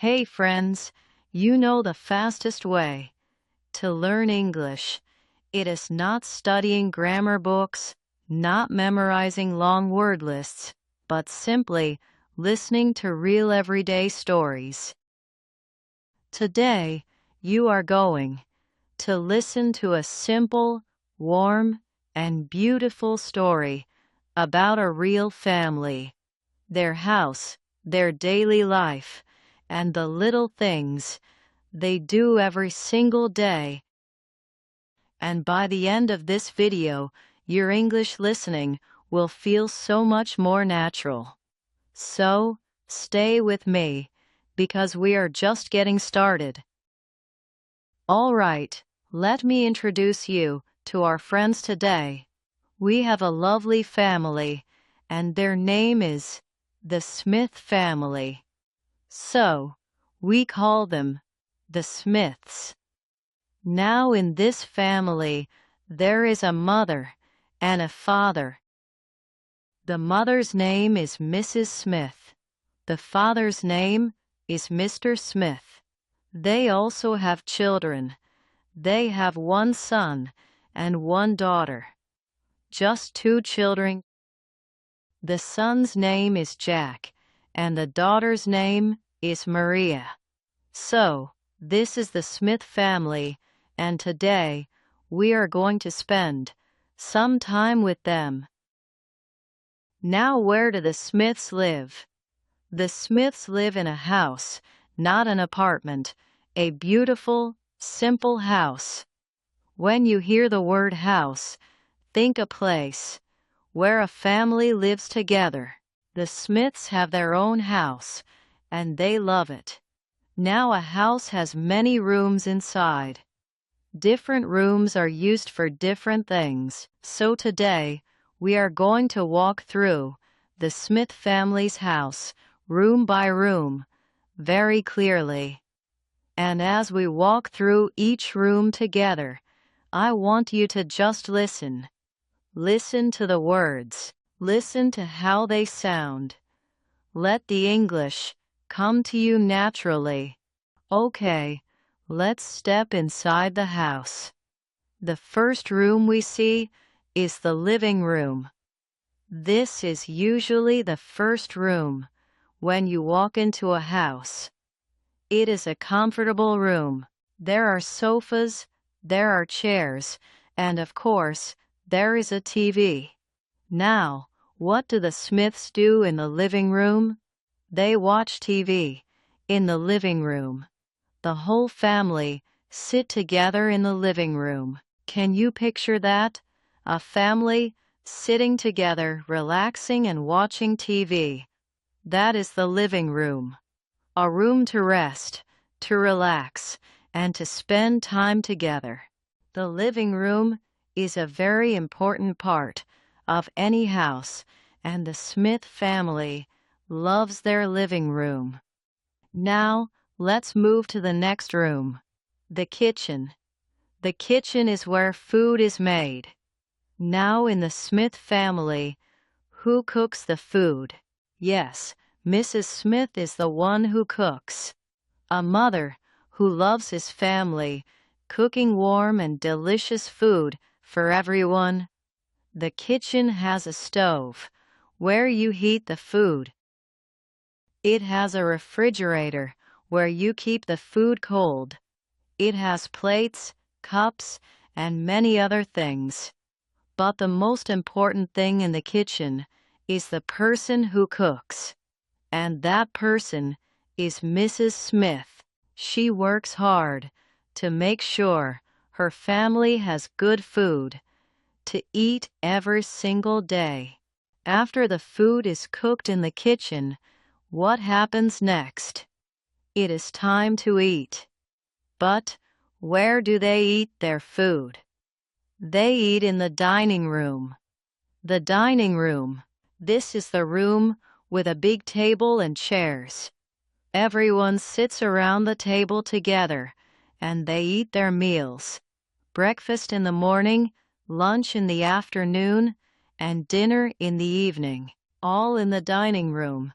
Hey friends, you know the fastest way to learn English. It is not studying grammar books, not memorizing long word lists, but simply listening to real everyday stories. Today, you are going to listen to a simple, warm, and beautiful story about a real family, their house, their daily life, and the little things they do every single day. And by the end of this video, your English listening will feel so much more natural. So, stay with me, because we are just getting started. All right, let me introduce you to our friends today. We have a lovely family, and their name is the Smith family. So, we call them the Smiths. Now in this family, there is a mother and a father. The mother's name is Mrs. Smith. The father's name is Mr. Smith. They also have children. They have one son and one daughter. Just two children. The son's name is Jack, and the daughter's name is Maria. So, this is the Smith family, and today, we are going to spend some time with them. Now, where do the Smiths live? The Smiths live in a house, not an apartment, a beautiful, simple house. When you hear the word house, think a place where a family lives together. The Smiths have their own house, and they love it. Now a house has many rooms inside. Different rooms are used for different things. So today, we are going to walk through the Smith family's house, room by room, very clearly. And as we walk through each room together, I want you to just listen. Listen to the words. Listen to how they sound. Let the English come to you naturally. Okay, let's step inside the house. The first room we see is the living room. This is usually the first room when you walk into a house. It is a comfortable room. There are sofas, there are chairs, and of course, there is a TV. Now, what do the Smiths do in the living room? They watch TV in the living room. The whole family sit together in the living room. Can you picture that? A family sitting together, relaxing and watching TV. That is the living room. A room to rest, to relax, and to spend time together. The living room is a very important part of any house, and the Smith family loves their living room. Now, let's move to the next room, the kitchen. The kitchen is where food is made. Now in the Smith family, who cooks the food? Yes, Mrs. Smith is the one who cooks. A mother who loves his family, cooking warm and delicious food for everyone. The kitchen has a stove where you heat the food. It has a refrigerator where you keep the food cold. It has plates, cups, and many other things. But the most important thing in the kitchen is the person who cooks. And that person is Mrs. Smith. She works hard to make sure her family has good food to eat every single day. After the food is cooked in the kitchen, what happens next? It is time to eat. But where do they eat their food? They eat in the dining room. The dining room. This is the room with a big table and chairs. Everyone sits around the table together, and they eat their meals. Breakfast in the morning, lunch in the afternoon, and dinner in the evening, all in the dining room.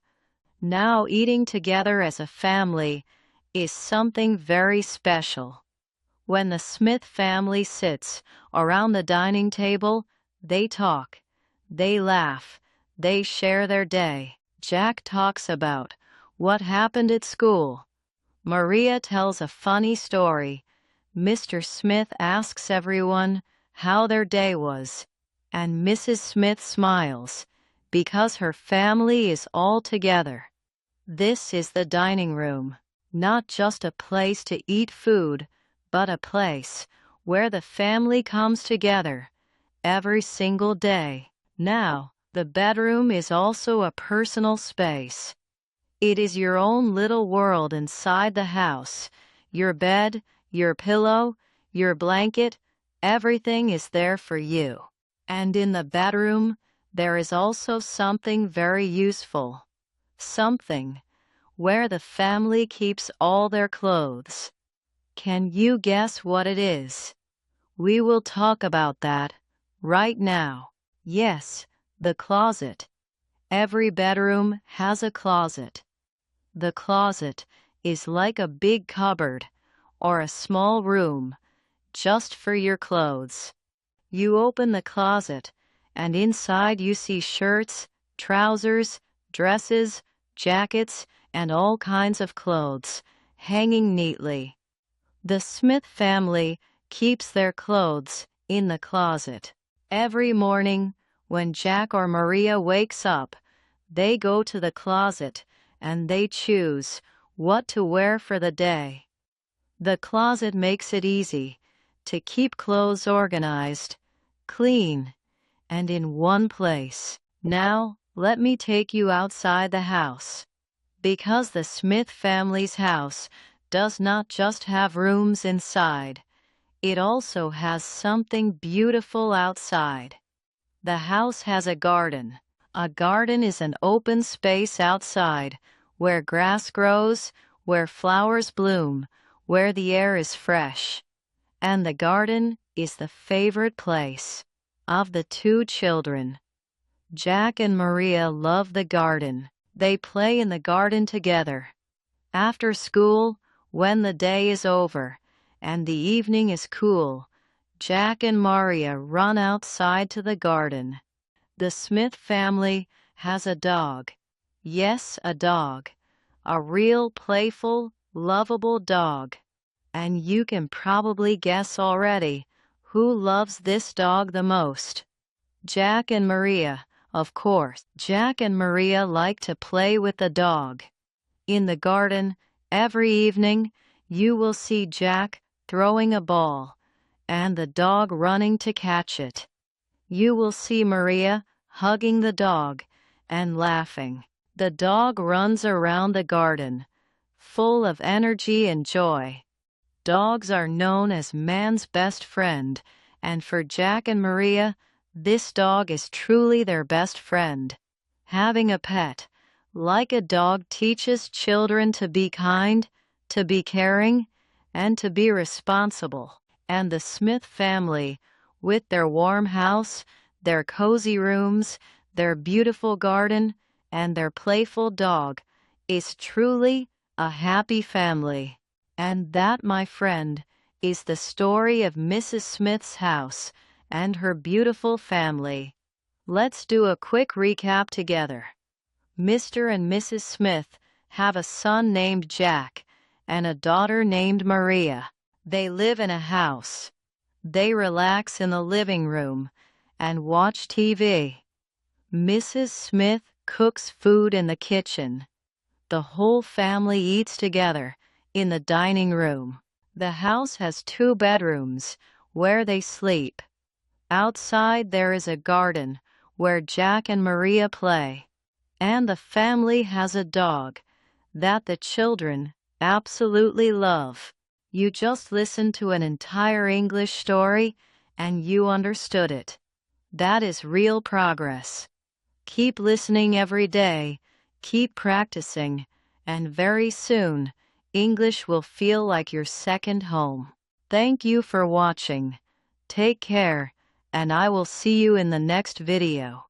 Now eating together as a family is something very special. When the Smith family sits around the dining table, they talk, they laugh, they share their day. Jack talks about what happened at school. Maria tells a funny story. Mr. Smith asks everyone how their day was, and Mrs. Smith smiles because her family is all together. This is the dining room, not just a place to eat food, but a place where the family comes together every single day. Now, the bedroom is also a personal space. It is your own little world inside the house. Your bed, your pillow, your blanket, everything is there for you. And in the bedroom, there is also something very useful. Something where the family keeps all their clothes. Can you guess what it is? We will talk about that right now. Yes, the closet. Every bedroom has a closet. The closet is like a big cupboard or a small room just for your clothes. You open the closet, and inside you see shirts, trousers, dresses, jackets, and all kinds of clothes hanging neatly. The Smith family keeps their clothes in the closet. Every morning, when Jack or Maria wakes up, they go to the closet and they choose what to wear for the day. The closet makes it easy to keep clothes organized, clean, and in one place. Now, let me take you outside the house. Because the Smith family's house does not just have rooms inside, it also has something beautiful outside. The house has a garden. A garden is an open space outside where grass grows, where flowers bloom, where the air is fresh. And the garden is the favorite place of the two children. Jack and Maria love the garden. They play in the garden together. After school, when the day is over and the evening is cool, Jack and Maria run outside to the garden. The Smith family has a dog. Yes, a dog. A real playful, lovable dog. And you can probably guess already who loves this dog the most. Jack and Maria, of course. Jack and Maria like to play with the dog. In the garden, every evening, you will see Jack throwing a ball and the dog running to catch it. You will see Maria hugging the dog and laughing. The dog runs around the garden, full of energy and joy. Dogs are known as man's best friend, and for Jack and Maria, this dog is truly their best friend. Having a pet, like a dog, teaches children to be kind, to be caring, and to be responsible. And the Smith family, with their warm house, their cozy rooms, their beautiful garden, and their playful dog, is truly a happy family. And that, my friend, is the story of Mrs. Smith's house and her beautiful family. Let's do a quick recap together. Mr. and Mrs. Smith have a son named Jack and a daughter named Maria. They live in a house. They relax in the living room and watch TV. Mrs. Smith cooks food in the kitchen. The whole family eats together in the dining room. The house has 2 bedrooms where they sleep. Outside there is a garden where Jack and Maria play. And the family has a dog that the children absolutely love. You just listened to an entire English story and you understood it. That is real progress. Keep listening every day, keep practicing, and very soon, English will feel like your second home. Thank you for watching. Take care, and I will see you in the next video.